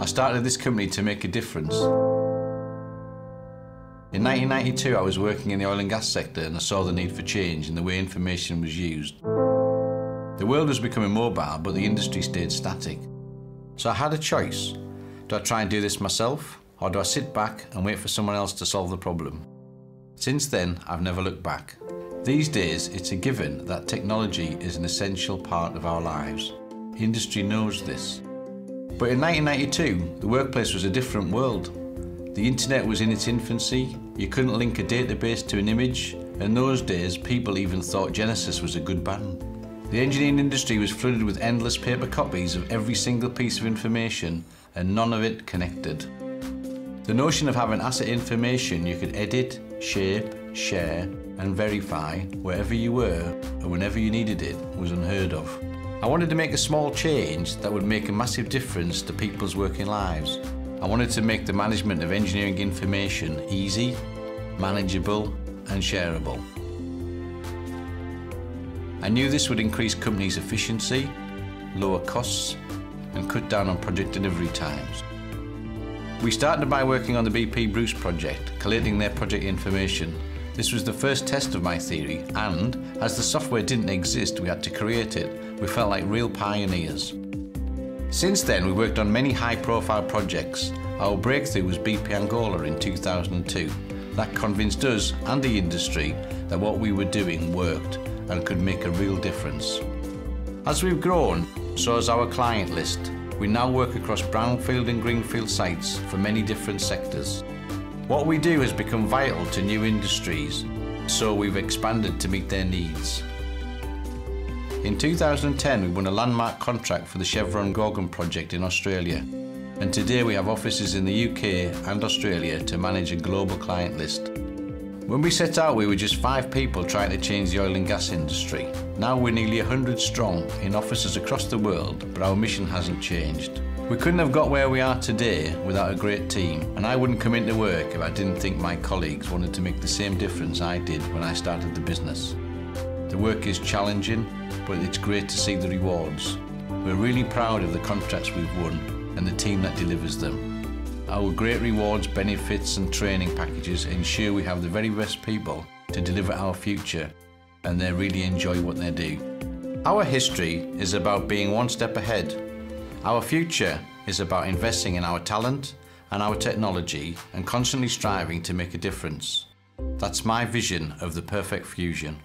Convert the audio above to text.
I started this company to make a difference. In 1992, I was working in the oil and gas sector and I saw the need for change in the way information was used. The world was becoming mobile, but the industry stayed static. So I had a choice. Do I try and do this myself, or do I sit back and wait for someone else to solve the problem? Since then, I've never looked back. These days, it's a given that technology is an essential part of our lives. Industry knows this. But in 1992, the workplace was a different world. The internet was in its infancy, you couldn't link a database to an image. In those days, people even thought Genesis was a good band. The engineering industry was flooded with endless paper copies of every single piece of information, and none of it connected. The notion of having asset information you could edit, shape, share, and verify wherever you were and whenever you needed it was unheard of. I wanted to make a small change that would make a massive difference to people's working lives. I wanted to make the management of engineering information easy, manageable, and shareable. I knew this would increase companies' efficiency, lower costs, and cut down on project delivery times. We started by working on the BP Bruce project, collating their project information. This was the first test of my theory, and as the software didn't exist, we had to create it. We felt like real pioneers. Since then, we worked on many high-profile projects. Our breakthrough was BP Angola in 2002. That convinced us and the industry that what we were doing worked and could make a real difference. As we've grown, so has our client list. We now work across brownfield and greenfield sites for many different sectors. What we do has become vital to new industries, so we've expanded to meet their needs. In 2010, we won a landmark contract for the Chevron Gorgon project in Australia, and today we have offices in the UK and Australia to manage a global client list. When we set out, we were just 5 people trying to change the oil and gas industry. Now we're nearly 100 strong in offices across the world, but our mission hasn't changed. We couldn't have got where we are today without a great team, and I wouldn't come into work if I didn't think my colleagues wanted to make the same difference I did when I started the business. The work is challenging, but it's great to see the rewards. We're really proud of the contracts we've won and the team that delivers them. Our great rewards, benefits and training packages ensure we have the very best people to deliver our future, and they really enjoy what they do. Our history is about being one step ahead. Our future is about investing in our talent and our technology and constantly striving to make a difference. That's my vision of the perfect fusion.